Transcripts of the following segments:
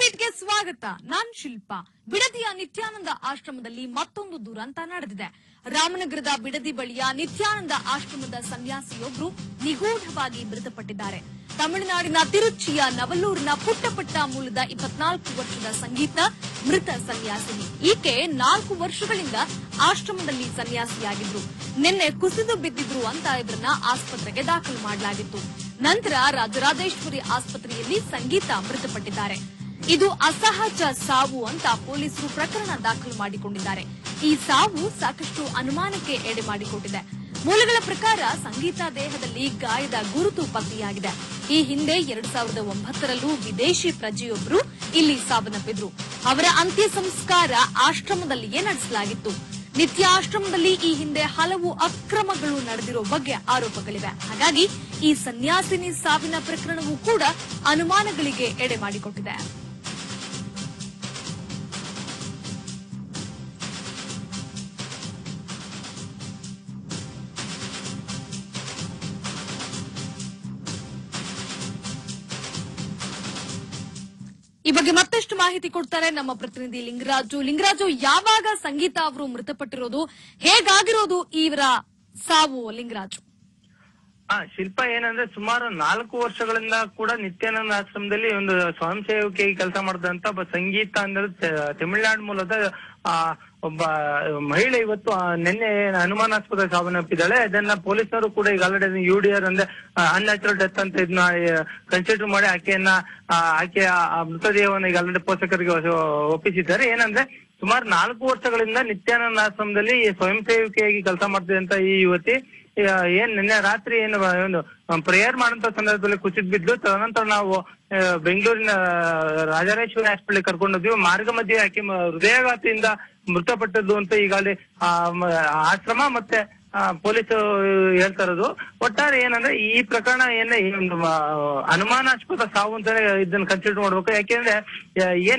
ಬೀಟ್ಗೆ ಸ್ವಾಗತ. ನಾನ್ ಶಿಲ್ಪಾ. ಬಿಡದಿಯ ನಿತ್ಯಾನಂದ ಆಶ್ರಮದಲ್ಲಿ ಮತ್ತೊಂದು ದುರಂತ ನಡೆದಿದೆ. ರಾಮನಗರದ ಬಿಡದಿ ಬಳಿಯ ನಿತ್ಯಾನಂದ ಆಶ್ರಮದ ಸನ್ಯಾಸಿಯೊಬ್ಬರು ನಿಗೂಢವಾಗಿ ಮೃತಪಟ್ಟಿದ್ದಾರೆ. ತಮಿಳುನಾಡಿನ ತಿರುಚಿಯ ನವಲೂರಿನ ಪುಟ್ಟಪಟ್ಟ ಮೂಲದ 24 ವರ್ಷದ ಸಂಗೀತ ಮೃತ ಸನ್ಯಾಸಿನಿ. ಈಕೆ 4 ವರ್ಷಗಳಿಂದ ಆಶ್ರಮದಲ್ಲಿ ಸನ್ಯಾಸಿಯಾಗಿದ್ರು. ನಿನ್ನೆ ಕುಸಿದು ಬಿದ್ದಿದ್ರು ಅಂತ ಇವರನ್ನ ಆಸ್ಪತ್ರೆಗೆ ದಾಖಲು ಮಾಡಲಾಗಿತ್ತು. ನಂತರ ರಾಜರಾಜೇಶ್ವರಿ ಆಸ್ಪತ್ರೆಯಲ್ಲಿ ಸಂಗೀತ ಮೃತಪಟ್ಟಿದ್ದಾರೆ. ಇದು ಅಸಹಜ ಸಾವು ಅಂತ ಪೊಲೀಸರು ಪ್ರಕರಣ ದಾಖಲು ಮಾಡಿಕೊಂಡಿದ್ದಾರೆ. ಈ ಸಾವು ಸಾಕಷ್ಟು ಅನುಮಾನಕ್ಕೆ ಎಡೆ ಮಾಡಿಕೊಟ್ಟಿದೆ. ಮೂಲಗಳ ಪ್ರಕಾರ ಸಂಗೀತ ದೇಹದಲ್ಲಿ ಗಾಯದ ಗುರುತು ಪತ್ತೆಯಾಗಿದೆ. ಈ ಹಿಂದೆ 2009ರಲ್ಲೂ ವಿದೇಶಿ ಪ್ರಜೆಯೊಬ್ಬರು ಇಲ್ಲಿ ಸಾವನ್ನಪ್ಪಿದ್ರು. ಅವರ ಅಂತ್ಯ ಸಂಸ್ಕಾರ ಆಶ್ರಮದಲ್ಲಿಯೇ ನಡೆಸಲಾಗಿತ್ತು. ನಿತ್ಯ ಆಶ್ರಮದಲ್ಲಿ ಈ ಹಿಂದೆ ಹಲವು ಅಕ್ರಮಗಳು ನಡೆದಿರೋ ಬಗ್ಗೆ ಆರೋಪಗಳಿವೆ. ಹಾಗಾಗಿ ಈ ಸನ್ಯಾಸಿನಿ ಸಾವಿನ ಪ್ರಕರಣವೂ ಕೂಡ ಅನುಮಾನಗಳಿಗೆ ಎಡೆ ಮಾಡಿಕೊಟ್ಟಿದೆ. ಈ ಬಗ್ಗೆ ಮತ್ತಷ್ಟು ಮಾಹಿತಿ ಕೊಡ್ತಾರೆ ನಮ್ಮ ಪ್ರತಿನಿಧಿ ಲಿಂಗರಾಜು. ಯಾವಾಗ ಸಂಗೀತ ಅವರು ಮೃತಪಟ್ಟಿರೋದು, ಹೇಗಾಗಿರೋದು ಇವರ ಸಾವು? ಲಿಂಗರಾಜು. ಶಿಲ್ಪ ಏನಂದ್ರೆ ಸುಮಾರು 4 ವರ್ಷಗಳಿಂದ ಕೂಡ ನಿತ್ಯಾನಂದ ಆಶ್ರಮದಲ್ಲಿ ಒಂದು ಸ್ವಯಂ ಸೇವಕಿಯಾಗಿ ಕೆಲಸ ಮಾಡಿದಂತ ಒಬ್ಬ ಸಂಗೀತ ಅಂದ್ರೆ ತಮಿಳುನಾಡು ಮೂಲದ ಒಬ್ಬ ಮಹಿಳೆ ಇವತ್ತು ನಿನ್ನೆ ಅನುಮಾನಾಸ್ಪದ ಸಾವನ್ನಪ್ಪಿದ್ದಾಳೆ. ಇದನ್ನ ಪೊಲೀಸರು ಕೂಡ ಈಗ ಆಲ್ರೆಡಿ UDR ಅಂದ್ರೆ ಅನ್ಯಾಚುರಲ್ ಡೆತ್ ಅಂತ ಇದನ್ನ ಕನ್ಸಿಡರ್ ಮಾಡಿ ಆಕೆಯ ಮೃತದೇಹವನ್ನು ಈಗ ಆಲ್ರೆಡಿ ಪೋಷಕರಿಗೆ ಒಪ್ಪಿಸಿದ್ದಾರೆ. ಏನಂದ್ರೆ ಸುಮಾರು 4 ವರ್ಷಗಳಿಂದ ನಿತ್ಯಾನಂದ ಆಶ್ರಮದಲ್ಲಿ ಸ್ವಯಂ ಸೇವಕಿಯಾಗಿ ಕೆಲಸ ಮಾಡ್ತಿದ್ದಂತ ಈ ಯುವತಿ ನಿನ್ನೆ ರಾತ್ರಿ ಒಂದು ಪ್ರೇಯರ್ ಮಾಡುವಂತ ಸಂದರ್ಭದಲ್ಲಿ ಕುಸಿದ್ ಬಿದ್ದು, ತದನಂತರ ನಾವು ಬೆಂಗಳೂರಿನ ರಾಜರಾಜೇಶ್ವರಿ ಹಾಸ್ಪಿಟಲ್ ಕರ್ಕೊಂಡೋದ್ವಿ. ಮಾರ್ಗ ಮಧ್ಯೆ ಆಕೆ ಹೃದಯಾಘಾತದಿಂದ ಮೃತಪಟ್ಟದ್ದು ಅಂತ ಈಗಾಗಲೇ ಆಶ್ರಮ ಮತ್ತೆ ಪೊಲೀಸ್ ಹೇಳ್ತಾ ಇರೋದು. ಒಟ್ಟಾರೆ ಏನಂದ್ರೆ ಈ ಪ್ರಕರಣ ಒಂದು ಅನುಮಾನಾಸ್ಪದ ಸಾವು ಅಂತ ಇದನ್ನ ಕನ್ಸಿಡರ್ ಮಾಡ್ಬೇಕು. ಯಾಕೆಂದ್ರೆ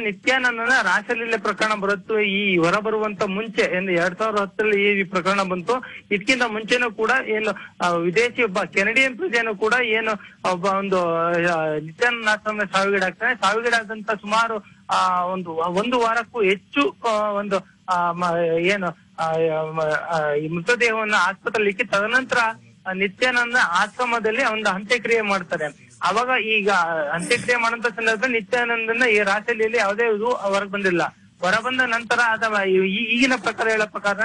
ನಿತ್ಯಾನಂದನ ರಾಸಲೀಲೆ ಪ್ರಕರಣ ಬರುತ್ತು ಈ ಹೊರ ಬರುವಂತ ಮುಂಚೆ 2010ರಲ್ಲಿ ಈ ಪ್ರಕರಣ ಬಂತು. ಇದಕ್ಕಿಂತ ಮುಂಚೆನೂ ಕೂಡ ವಿದೇಶಿ ಒಬ್ಬ ಕೆನಡಿಯನ್ ಪ್ರಜೆನೂ ಕೂಡ ಒಬ್ಬ ಒಂದು ನಿತ್ಯಾನಂದ ಆಶ್ರಮ ಸಾವಿಗೀಡಾಗ್ತಾನೆ. ಸಾವಿಗೀಡಾದಂತ ಸುಮಾರು ಒಂದು ವಾರಕ್ಕೂ ಹೆಚ್ಚು ಈ ಮೃತದೇಹವನ್ನು ಆಸ್ಪತ್ರೆಯಲ್ಲಿ ಇಕ್ಕಿ ತದನಂತರ ನಿತ್ಯಾನಂದ ಆಶ್ರಮದಲ್ಲಿ ಒಂದು ಅಂತ್ಯಕ್ರಿಯೆ ಮಾಡ್ತಾರೆ. ಅವಾಗ ಈಗ ಅಂತ್ಯಕ್ರಿಯೆ ಮಾಡುವಂತ ಸಂದರ್ಭದಲ್ಲಿ ನಿತ್ಯಾನಂದನ ಈ ರಾಸಲಿಯಲ್ಲಿ ಯಾವುದೇ ಇದು ಹೊರಗೆ ಬಂದಿಲ್ಲ. ಹೊರಬಂದ ನಂತರ ಅಥವಾ ಈಗಿನ ಪ್ರಕಾರ ಹೇಳೋ ಪ್ರಕಾರ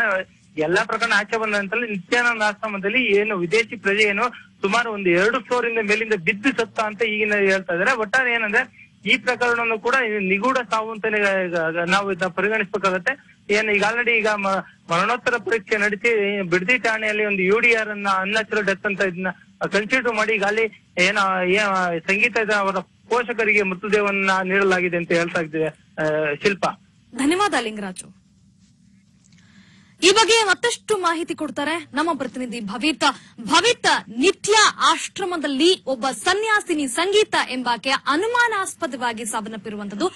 ಎಲ್ಲಾ ಪ್ರಕರಣ ಆಚೆ ಬಂದ ನಂತರ ನಿತ್ಯಾನಂದ ಆಶ್ರಮದಲ್ಲಿ ವಿದೇಶಿ ಪ್ರಜೆ ಸುಮಾರು 2 ಫ್ಲೋರ್ ಮೇಲಿಂದ ಬಿದ್ದು ಸತ್ತ ಅಂತ ಈಗಿನ ಹೇಳ್ತಾ ಇದಾರೆ. ಒಟ್ಟಾರೆ ಏನಂದ್ರೆ ಈ ಪ್ರಕರಣವನ್ನು ಕೂಡ ನಿಗೂಢ ಸಾವು ಅಂತಾನೆ ನಾವು ಇದನ್ನ ಪರಿಗಣಿಸಬೇಕಾಗತ್ತೆ. ಈಗ ಆಲ್ರೆಡಿ ಈಗ ಮರಣೋತ್ತರ ಪರೀಕ್ಷೆ ನಡೆಸಿ ಬಿಡದಿ ಠಾಣೆಯಲ್ಲಿ ಒಂದು UDR ಅನ್ನ ಅನ್ಯಾಚುರಲ್ ಡೆತ್ ಅಂತ ಇದನ್ನ ಕನ್ಸಿಡರ್ ಮಾಡಿ ಈಗ ಅಲ್ಲಿ ಸಂಗೀತ ಅವರ ಪೋಷಕರಿಗೆ ಮೃತದೇಹವನ್ನ ನೀಡಲಾಗಿದೆ ಅಂತ ಹೇಳ್ತಾ ಇದ್ದೇವೆ. ಶಿಲ್ಪ, ಧನ್ಯವಾದ ಲಿಂಗರಾಜು. ಈ ಬಗ್ಗೆ ಮತ್ತಷ್ಟು ಮಾಹಿತಿ ಕೊಡ್ತಾರೆ ನಮ್ಮ ಪ್ರತಿನಿಧಿ ಭವಿತ್. ನಿತ್ಯ ಆಶ್ರಮದಲ್ಲಿ ಒಬ್ಬ ಸನ್ಯಾಸಿನಿ ಸಂಗೀತ ಎಂಬಾಕೆ ಅನುಮಾನಾಸ್ಪದವಾಗಿ ಸಾವನ್ನಪ್ಪಿರುವಂತದ್ದು.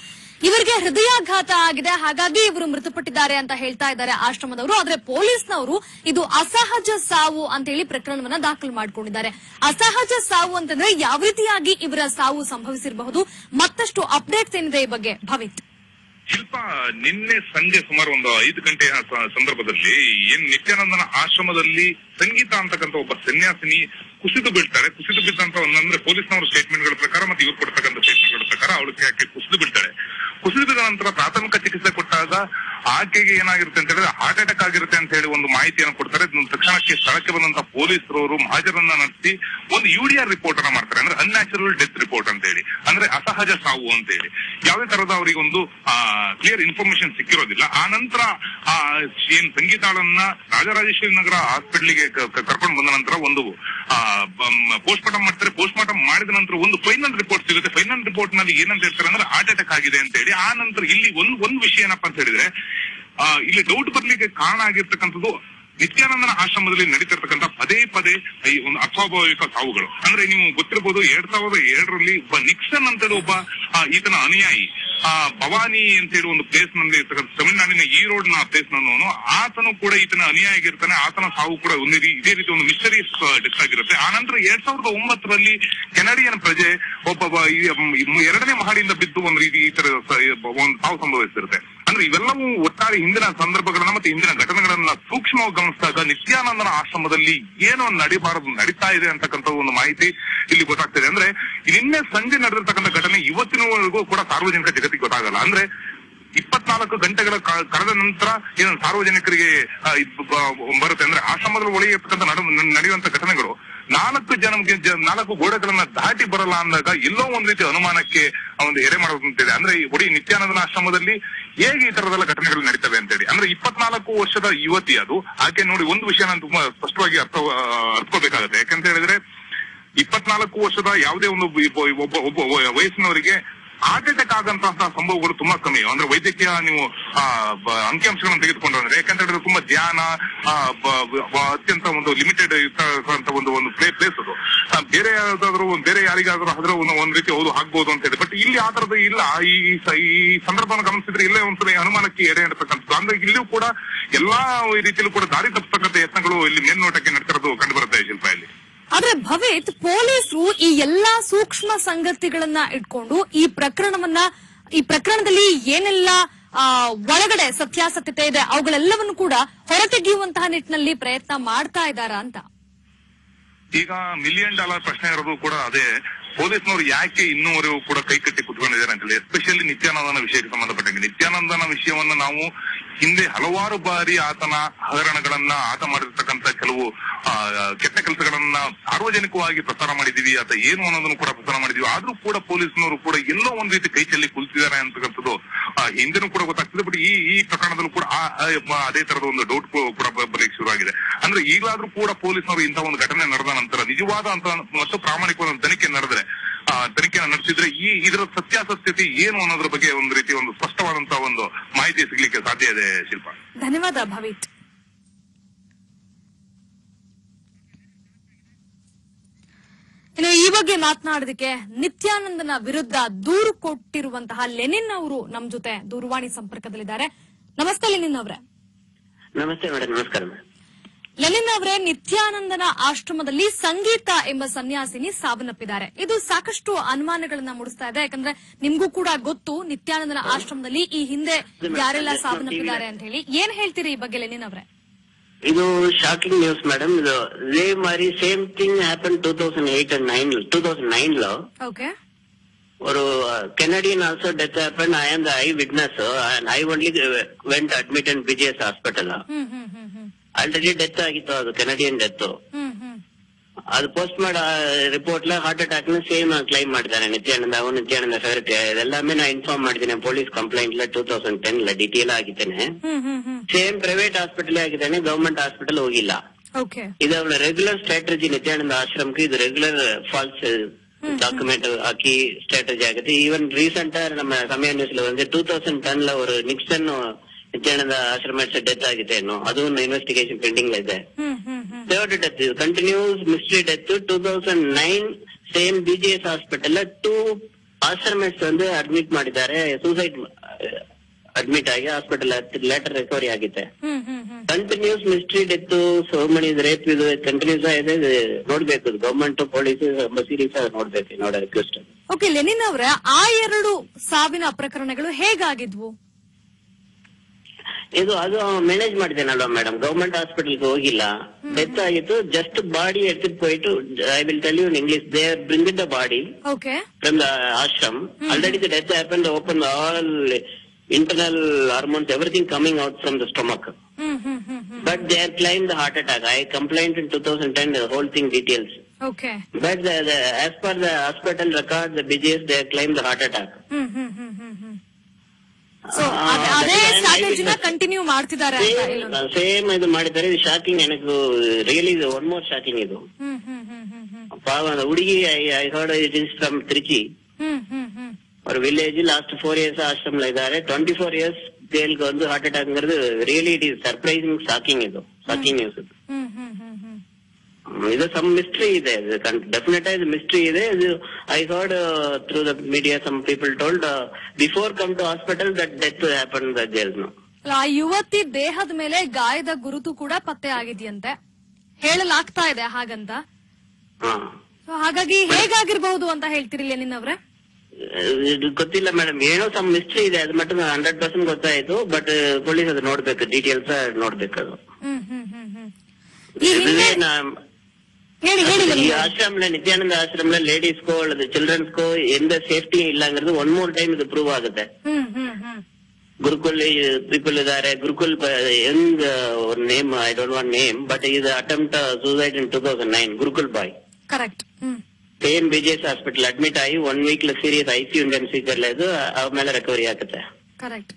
ಇವರಿಗೆ ಹೃದಯಾಘಾತ ಆಗಿದೆ, ಹಾಗಾಗಿ ಇವರು ಮೃತಪಟ್ಟಿದ್ದಾರೆ ಅಂತ ಹೇಳ್ತಾ ಇದ್ದಾರೆ ಆಶ್ರಮದವರು. ಆದ್ರೆ ಪೊಲೀಸ್ನವರು ಇದು ಅಸಹಜ ಸಾವು ಅಂತ ಹೇಳಿ ಪ್ರಕರಣವನ್ನ ದಾಖಲು ಮಾಡಿಕೊಂಡಿದ್ದಾರೆ. ಅಸಹಜ ಸಾವು ಅಂತಂದ್ರೆ ಯಾವ ರೀತಿಯಾಗಿ ಇವರ ಸಾವು ಸಂಭವಿಸಿರಬಹುದು? ಮತ್ತಷ್ಟು ಅಪ್ಡೇಟ್ಸ್ ಏನಿದೆ ಈ ಬಗ್ಗೆ ಭವಿತ್? ಶಿಲ್ಪ, ನಿನ್ನೆ ಸಂಜೆ ಸುಮಾರು ಒಂದು 5 ಗಂಟೆಯ ಸಂದರ್ಭದಲ್ಲಿ ನಿತ್ಯಾನಂದನ ಆಶ್ರಮದಲ್ಲಿ ಸಂಗೀತ ಅಂತಕ್ಕಂಥ ಒಬ್ಬ ಸನ್ಯಾಸಿನಿ ಕುಸಿದು ಬೀಳ್ತಾಳೆ. ಕುಸಿದು ಬಿದ್ದಂತ ಅಂದ್ರೆ ಪೊಲೀಸ್ನವರ ಸ್ಟೇಟ್ಮೆಂಟ್ಗಳ ಪ್ರಕಾರ ಮತ್ತೆ ಇವ್ರು ಕೊಡ್ತಕ್ಕಂಥ ಸ್ಟೇಟ್ಮೆಂಟ್ಗಳ ಪ್ರಕಾರ ಆಕೆ ಕುಸಿದು ಬೀಳ್ತಾಳೆ. ಕುಸಿದು ಬಿದ್ದ ನಂತರ ಪ್ರಾಥಮಿಕ ಚಿಕಿತ್ಸೆ ಕೊಟ್ಟಾಗ ಆಕೆಗೆ ಏನಾಗಿರುತ್ತೆ ಅಂತ ಹೇಳಿದ್ರೆ ಹಾರ್ಟ್ ಅಟ್ಯಾಕ್ ಆಗಿರುತ್ತೆ ಅಂತ ಹೇಳಿ ಒಂದು ಮಾಹಿತಿಯನ್ನು ಕೊಡ್ತಾರೆ. ತಕ್ಷಣಕ್ಕೆ ಸ್ಥಳಕ್ಕೆ ಬಂದಂತ ಪೊಲೀಸರವರು ಮಹಾಜರನ್ನ ನಡೆಸಿ ಒಂದು UDR ರಿಪೋರ್ಟ್ ಅನ್ನ ಮಾಡ್ತಾರೆ. ಅಂದ್ರೆ ಅನ್ಯಾಚುರಲ್ ಡೆತ್ ರಿಪೋರ್ಟ್ ಅಂತ ಹೇಳಿ, ಅಂದ್ರೆ ಅಸಹಜ ಸಾವು ಅಂತ ಹೇಳಿ. ಯಾವುದೇ ತರದ ಅವರಿಗೆ ಒಂದು ಕ್ಲಿಯರ್ ಇನ್ಫಾರ್ಮೇಶನ್ ಸಿಕ್ಕಿರೋದಿಲ್ಲ. ಆ ನಂತರ ಸಂಗೀತಾಳನ್ನ ರಾಜರಾಜೇಶ್ವರಿ ನಗರ ಹಾಸ್ಪಿಟಲ್ಗೆ ಕರ್ಕೊಂಡು ಬಂದ ನಂತರ ಒಂದು ಪೋಸ್ಟ್ ಮಾರ್ಟಮ್ ಮಾಡ್ತಾರೆ. ಪೋಸ್ಟ್ ಮಾರ್ಟಮ್ ಮಾಡಿದ ನಂತರ ಒಂದು ಫೈನಲ್ ರಿಪೋರ್ಟ್ ಸಿಗುತ್ತೆ. ಫೈನಲ್ ರಿಪೋರ್ಟ್ ನಲ್ಲಿ ಏನಂತ ಹೇಳ್ತಾರೆ ಅಂದ್ರೆ ಹಾರ್ಟ್ ಅಟ್ಯಾಕ್ ಆಗಿದೆ ಅಂತ ಹೇಳಿ. ಆ ನಂತರ ಇಲ್ಲಿ ಒಂದು ವಿಷಯ ಏನಪ್ಪಾ ಅಂತ ಹೇಳಿದ್ರೆ ಇಲ್ಲಿ ಡೌಟ್ ಬರ್ಲಿಕ್ಕೆ ಕಾರಣ ಆಗಿರ್ತಕ್ಕಂಥದ್ದು ನಿತ್ಯಾನಂದನ ಆಶ್ರಮದಲ್ಲಿ ನಡೀತಿರ್ತಕ್ಕಂಥ ಪದೇ ಈ ಒಂದು ಅಸ್ವಾಭಾವಿಕ ಸಾವುಗಳು. ಅಂದ್ರೆ ನೀವು ಗೊತ್ತಿರಬಹುದು 2002ರಲ್ಲಿ ಒಬ್ಬ ನಿಕ್ಸನ್ ಅಂತ ಒಬ್ಬ ಈತನ ಅನುಯಾಯಿ ಭವಾನಿ ಅಂತ ಹೇಳಿ ಒಂದು ಪ್ಲೇಸ್ ನಲ್ಲಿ ಇರ್ತಕ್ಕಂಥ ತಮಿಳುನಾಡಿನ ಈರೋಡ್ ನ ಪ್ಲೇಸ್ ನವನು ಆತನು ಕೂಡ ಈತನ ಅನುಯಾಯಿ ಆಗಿರ್ತಾನೆ. ಆತನ ಸಾವು ಕೂಡ ಇದೇ ರೀತಿ ಒಂದು ಮಿಸ್ಟರೀಸ್ ಡೆತ್ ಆಗಿರುತ್ತೆ. ಆ ನಂತರ 2009ರಲ್ಲಿ ಕೆನಡಿಯನ್ ಪ್ರಜೆ ಒಬ್ಬ 2ನೇ ಮಹಡಿಯಿಂದ ಬಿದ್ದು ಒಂದು ರೀತಿ ಈ ತರ ಒಂದು ಸಾವು ಸಂಭವಿಸಿರುತ್ತೆ. ಅಂದ್ರೆ ಇವೆಲ್ಲವೂ ಒಟ್ಟಾರೆ ಹಿಂದಿನ ಸಂದರ್ಭಗಳನ್ನ ಮತ್ತೆ ಹಿಂದಿನ ಘಟನೆಗಳನ್ನ ಸೂಕ್ಷ್ಮವಾಗಿ ಗಮನಿಸಿದಾಗ ನಿತ್ಯಾನಂದನ ಆಶ್ರಮದಲ್ಲಿ ಏನೋ ನಡೀತಾ ಇದೆ ಅಂತಕ್ಕಂಥ ಒಂದು ಮಾಹಿತಿ ಇಲ್ಲಿ ಗೊತ್ತಾಗ್ತದೆ. ಅಂದ್ರೆ ನಿನ್ನೆ ಸಂಜೆ ನಡೆದಿರ್ತಕ್ಕಂಥ ಘಟನೆ ಇವತ್ತಿನವರೆಗೂ ಕೂಡ ಸಾರ್ವಜನಿಕ ಜಗತ್ತಿಗೆ ಗೊತ್ತಾಗಲ್ಲ. ಅಂದ್ರೆ 24 ಗಂಟೆಗಳ ಕಳೆದ ನಂತರ ಏನು ಸಾರ್ವಜನಿಕರಿಗೆ ಬರುತ್ತೆ. ಅಂದ್ರೆ ಆಶ್ರಮದಲ್ಲಿ ಒಳಗೆ ಇರ್ತಕ್ಕಂಥ ನಡೆಯುವಂತ ಘಟನೆಗಳು 4 ಗೋಡೆಗಳನ್ನ ದಾಟಿ ಬರಲ್ಲ ಅಂದಾಗ ಎಲ್ಲೋ ಒಂದ್ ರೀತಿ ಅನುಮಾನಕ್ಕೆ ಒಂದು ಎಡೆ ಮಾಡೋದಂತಿದೆ. ಅಂದ್ರೆ ಒಡಿ ನಿತ್ಯಾನಂದನ ಆಶ್ರಮದಲ್ಲಿ ಹೇಗೆ ಈ ತರದೆಲ್ಲ ಘಟನೆಗಳು ನಡೀತವೆ ಅಂತೇಳಿ. ಅಂದ್ರೆ 24 ವರ್ಷದ ಯುವತಿ ಅದು. ಆಕೆ ನೋಡಿ ಒಂದು ವಿಷಯ ನಾನು ತುಂಬಾ ಸ್ಪಷ್ಟವಾಗಿ ಅರ್ಥಕೋಬೇಕಾಗತ್ತೆ. ಯಾಕಂತ ಹೇಳಿದ್ರೆ 24 ವರ್ಷದ ಯಾವುದೇ ಒಂದು ಒಬ್ಬ ವಯಸ್ಸಿನವರಿಗೆ ಹಾರ್ಟ್ ಅಟ್ಯಾಕ್ ಆಗಂತಹ ಸಂಭವಗಳು ತುಂಬಾ ಕಮ್ಮಿ. ಅಂದ್ರೆ ವೈದ್ಯಕೀಯ ನೀವು ಅಂಕಿಅಂಶಗಳನ್ನು ತೆಗೆದುಕೊಂಡ್ರೆ, ಯಾಕಂತ ಹೇಳಿದ್ರೆ ತುಂಬಾ ಧ್ಯಾನ ಅತ್ಯಂತ ಒಂದು ಲಿಮಿಟೆಡ್ ಇರ್ತಕ್ಕಂಥ ಒಂದು ಪ್ಲೇಸ್ ಅದು. ಬೇರೆ ಯಾರಿಗಾದ್ರೂ ಆದ್ರೆ ಒಂದ್ ರೀತಿ ಹೌದು ಆಗ್ಬಹುದು ಅಂತ ಹೇಳಿ. ಬಟ್ ಇಲ್ಲಿ ಆ ತರದ ಇಲ್ಲ. ಈ ಸಂದರ್ಭವನ್ನು ಗಮನಿಸಿದ್ರೆ ಇಲ್ಲೇ ಒಂದ್ಸಲ ಅನುಮಾನಕ್ಕೆ ಎಡೆ ಇರತಕ್ಕಂಥದ್ದು. ಅಂದ್ರೆ ಇಲ್ಲಿಯೂ ಕೂಡ ಎಲ್ಲಾ ರೀತಿಯಲ್ಲೂ ಕೂಡ ದಾರಿ ತಪ್ಪತಕ್ಕಂಥ ಯತ್ನಗಳು ಇಲ್ಲಿ ಮೇಲ್ನೋಟಕ್ಕೆ ನಡ್ತಿರೋದು ಕಂಡು ಬರುತ್ತೆ ಶಿಲ್ಪ ಇಲ್ಲಿ. ಆದ್ರೆ ಭವೇತ್, ಪೊಲೀಸರು ಈ ಎಲ್ಲಾ ಸೂಕ್ಷ್ಮ ಸಂಗತಿಗಳನ್ನ ಇಟ್ಕೊಂಡು ಈ ಪ್ರಕರಣದಲ್ಲಿ ಏನೆಲ್ಲ ಒಳಗಡೆ ಸತ್ಯಾಸತ್ಯತೆ ಇದೆ ಅವುಗಳೆಲ್ಲವನ್ನು ಕೂಡ ಹೊರತೆಗೆಯುವಂತಹ ನಿಟ್ಟಿನಲ್ಲಿ ಪ್ರಯತ್ನ ಮಾಡ್ತಾ ಇದ್ದಾರಾ ಅಂತ. ಈಗ $1 ಮಿಲಿಯನ್ ಪ್ರಶ್ನೆ ಇರೋದು ಕೂಡ ಅದೇ. ಪೊಲೀಸ್ನವರು ಯಾಕೆ ಇನ್ನೂವರೆಗೂ ಕೂಡ ಕೈ ಕಟ್ಟಿ ಕುತ್ಕೊಂಡಿದ್ದಾರೆ ಅಂತ ಹೇಳಿ. ಎಸ್ಪೆಷಲಿ ನಿತ್ಯಾನಂದನ ವಿಷಯಕ್ಕೆ ಸಂಬಂಧಪಟ್ಟಂಗೆ. ನಿತ್ಯಾನಂದನ ವಿಷಯವನ್ನ ನಾವು ಹಿಂದೆ ಹಲವಾರು ಬಾರಿ ಆತನ ಹಗರಣಗಳನ್ನ, ಆತ ಮಾಡಿರ್ತಕ್ಕಂಥ ಕೆಲವು ಕೆಟ್ಟ ಕೆಲಸಗಳನ್ನ ಸಾರ್ವಜನಿಕವಾಗಿ ಪ್ರಸಾರ ಮಾಡಿದೀವಿ. ಆತ ಏನು ಅನ್ನೋದನ್ನು ಕೂಡ ಪ್ರಸಾರ ಮಾಡಿದೀವಿ. ಆದ್ರೂ ಕೂಡ ಪೊಲೀಸ್ನವರು ಕೂಡ ಎಲ್ಲೋ ಒಂದ್ ರೀತಿ ಕೈ ಚೆಲ್ಲಿ ಕುಳಿತಿದ್ದಾರೆ ಅಂತಕ್ಕಂಥದ್ದು ಹಿಂದೆನೂ ಕೂಡ ಗೊತ್ತಾಗ್ತದೆ. ಬಟ್ ಈ ಪ್ರಕರಣದಲ್ಲೂ ಕೂಡ ಅದೇ ತರದ ಒಂದು ಡೌಟ್ ಕೂಡ ಬರಲಿಕ್ಕೆ ಶುರುವಾಗಿದೆ. ಅಂದ್ರೆ ಈಗಲಾದ್ರೂ ಕೂಡ ಪೊಲೀಸ್ನವರು ಇಂತಹ ಒಂದು ಘಟನೆ ನಡೆದ ನಂತರ ನಿಜವಾದ ಅಂತ ಮತ್ತು ಪ್ರಾಮಾಣಿಕವಾದ ತನಿಖೆ ತನಿಖೆಯನ್ನು ನಡೆಸಿದ್ರೆ ಇದರ ಸತ್ಯಾಸತ್ಯತೆ ಏನು ಅನ್ನೋದ್ರ ಬಗ್ಗೆ ಒಂದು ರೀತಿ ಒಂದು ಸ್ಪಷ್ಟವಾದಂತಹ ಒಂದು ಮಾಹಿತಿ ಸಿಗ್ಲಿಕ್ಕೆ ಸಾಧ್ಯ ಇದೆ ಶಿಲ್ಪ. ಧನ್ಯವಾದ ಭವಿತ್. ಇನ್ನು ಈ ಬಗ್ಗೆ ಮಾತನಾಡೋದಕ್ಕೆ ನಿತ್ಯಾನಂದನ ವಿರುದ್ಧ ದೂರು ಕೊಟ್ಟಿರುವಂತಹ ಲೆನಿನ್ ಅವರು ನಮ್ ಜೊತೆ ದೂರವಾಣಿ ಸಂಪರ್ಕದಲ್ಲಿದ್ದಾರೆ. ನಮಸ್ತೆ ಲೆನಿನ್ ಅವರೇ. ನಮಸ್ತೆ ಮೇಡಮ್. ನಮಸ್ಕಾರ ಮೇಡಮ್. ಲೆನಿನ್ ಅವರೇ, ನಿತ್ಯಾನಂದನ ಆಶ್ರಮದಲ್ಲಿ ಸಂಗೀತ ಎಂಬ ಸನ್ಯಾಸಿನಿ ಸಾವನ್ನಪ್ಪಿದ್ದಾರೆ. ಇದು ಸಾಕಷ್ಟು ಅನುಮಾನಗಳನ್ನ ಮೂಡಿಸ್ತಾ ಇದೆ. ಯಾಕಂದ್ರೆ ನಿಮ್ಗೂ ಕೂಡ ಗೊತ್ತು ನಿತ್ಯಾನಂದನ ಆಶ್ರಮದಲ್ಲಿ ಈ ಹಿಂದೆ ಯಾರೆಲ್ಲ ಸಾವನ್ನಪ್ಪಿದ್ದಾರೆ ಅಂತ ಹೇಳಿ. ಏನ್ ಹೇಳ್ತೀರಿ ಈ ಬಗ್ಗೆ ಲೆನಿನ್ ಅವರೇ? ಇದು ಶಾಕಿಂಗ್ ನ್ಯೂಸ್ ಮೇಡಮ್. ಇದು ಇದೇ ಮಾರಿ ಸೇಮ್ ಥಿಂಗ್ ಹ್ಯಾಪನ್ 2009 లో. ಓಕೆ. ஒரு Canadian also death happened. I am the eye witness and I only went admitted in BJS hospital. Already death ಆಗಿತ್ತು. ಅದು ಕೆನಡಿಯನ್ ಡೆತ್. ಅದು ಪೋಸ್ಟ್ ಮಾಡ ರಿಪೋರ್ಟ್ ಹಾರ್ಟ್ ಅಟ್ಯಾಕ್ ನ ಸೇಮ್ ಕ್ಲೈಮ್ ಮಾಡಿದ್ದಾನೆ ನಿತ್ಯಾನಂದ ಫೆವರಿಟಿ. ಇದೆಲ್ಲಾಮೇ ನಾ inform ಮಾಡಿದ್ದೇನೆ ಪೊಲೀಸ್ ಕಂಪ್ಲೇಂಟ್ 2010 ಡಿಟೇಲ್ ಆಗಿದ್ದೇನೆ. Same private hospital ಆಗಿದ್ದಾನೆ, ಗವರ್ಮೆಂಟ್ ಹಾಸ್ಪಿಟಲ್ ಹೋಗಿಲ್ಲ. ಇದು ಅವಳ ರೆಗ್ಯುಲರ್ ಸ್ಟ್ರಾಟಜಿ. ನಿತ್ಯಾನಂದ ಆಶ್ರಮಕ್ಕೆ ಇದು ರೆಗ್ಯುಲರ್ ಫಾಲ್ಸ್ ಡಾಕ್ಯುಮೆಂಟ್ ಹಾಕಿ ಸ್ಟ್ರಾಟಜಿ ಆಗುತ್ತೆ. ಈವನ್ ರೀಸೆಂಟ್ ನಮ್ಮ ಸಮಯ ನ್ಯೂಸ್ ಬಂದ್ರೆ 2010 ஒரு ನಿಕ್ಸನ್ ನಿತ್ಯಾನಂದ ಆಶ್ರಮ ಡೆತ್ ಆಗಿದೆ ಅನ್ನೋ ಅದು ಇನ್ವೆಸ್ಟಿಗೇಷನ್ ಪೆಂಡಿಂಗ್ ಇದೆ. Third death continues mystery death 2009 same BJS hospital 2 ashrams admit ಮಾಡಿದ್ದಾರೆ. ಸೂಸೈಡ್ ಅಡ್ಮಿಟ್ ಆಗಿ ಹಾಸ್ಪಿಟಲ್ ಲೇಟರ್ ರಿಕವರಿ ಆಗಿದೆ. Continues mystery death, so many rape ಇದು ಕಂಟಿನ್ಯೂಸ್ ಆಗಿದೆ. ನೋಡ್ಬೇಕು ಗವರ್ಮೆಂಟ್ ಪೊಲೀಸ್ ಸೀರಿಯಸ್ ಆಗಿ ನೋಡ್ಬೇಕು. ನೋಡ ರಿಕ್ವೆಸ್ಟ್. ಓಕೆ ಲೆನಿನ್ ಅವರೇ, ಆ 2 ಸಾವಿನ ಪ್ರಕರಣಗಳು ಹೇಗಾಗಿದ್ವು? ಇದು ಅದು ಮ್ಯಾನೇಜ್ ಮಾಡಿದ್ದೇನಲ್ವಾ ಮೇಡಮ್. ಗವರ್ಮೆಂಟ್ ಹಾಸ್ಪಿಟಲ್ಗೆ ಹೋಗಿಲ್ಲ, ಡೆತ್ ಆಗಿತ್ತು. ಜಸ್ಟ್ ಬಾಡಿ ಎತ್ತಿದ್ ಹೋಯ್ತು. I will tell you in English. They bring the body from the ashram. Already the death happen. Open all internal hormones, everything coming out from the stomach. But they have claimed the heart attack. I complained in 2010 the whole thing details. Okay. But as per the hospital records, the BJS they have claimed the heart attack. So ಅದೇ ಸ್ಟ್ರಾಟಜಿನ continue ಮಾಡ್ತಿದ್ದಾರೆ ಅಂತ same ಇದು ಮಾಡಿದ್ದಾರೆ. ಇದು shocking. ನನಗೂ really one more shocking ಇದು. ಹುಡುಗಿ I heard it is from Trichy. ಅವ್ರ ವಿಲೇಜ್ ಲಾಸ್ಟ್ 4 years ಆಶ್ರಮ ಇದ್ದಾರೆ. 24 years ಜೈಲ್ಗೆ ಒಂದು heart attack. Really it is surprising shocking. ಇದು ಶಾಕಿಂಗ್ ನ್ಯೂಸ್. ಇದು ಸಮ್ ಮಿಸ್ಟ್ರಿ ಇದೆ, ಡೆಫಿನೆಟ್ ಆಗಿ ಮಿಸ್ಟ್ರಿ ಇದೆ. ಇದು I heard through the media some people told before come to hospital that death happen there no. ಆ ಯುವತಿ ದೇಹದ ಮೇಲೆ ಗಾಯದ ಗುರುತು ಕೂಡ ಪತ್ತೆ ಆಗಿದೆಯಂತೆ, ಹೇಳಲಾಗ್ತಾ ಇದೆ ಹಾಗಂತ. So ಹಾಗಾಗಿ ಹೇಗಾಗಿರ್ಬಹುದು ಅಂತ ಹೇಳ್ತೀರಿ ಲೆನಿನ್ ಅವ್ರೆ? ಇದು ಗೊತ್ತಿಲ್ಲ ಮೇಡಮ್, ಏನೋ ಸಮ್ ಮಿಸ್ಟ್ರಿ ಇದೆ, ಅದು ಮಟ್ಟ 100% ಗೊತ್ತಾಯ್ತು. ಬಟ್ ಪೊಲೀಸ್ ಅದು ನೋಡ್ಬೇಕು, ಡೀಟೇಲ್ಸ್ ನೋಡ್ಬೇಕು ಅದು. ಈ ಆಶ್ರಮ ನಿತ್ಯಾನಂದ ಆಶ್ರಮ ಲೇಡೀಸ್ಗೋ அல்லது ಚಿಲ್ಡ್ರನ್ಸ್ಗೋ ಎಂದ ಸೇಫ್ಟಿ ಇಲ್ಲ ಅಂಗಿರೋದು ಒನ್ ಮೋರ್ ಟೈಮ್ ಇದು ಪ್ರೂವ್ ಆಗುತ್ತೆ. ಗುರುಕುಲ್ ಪೀಪಲ್ ಇದಾರೆ, Gurukul young name I don't want name, but ಇದು attempt suicide in 2009 Gurukul boy. Correct. Same BGS hospital admit ಆಗಿ 1 week serious ICU intensive care ಆಮೇಲೆ ರಿಕವರಿ ಆಗುತ್ತೆ. ಕರೆಕ್ಟ್.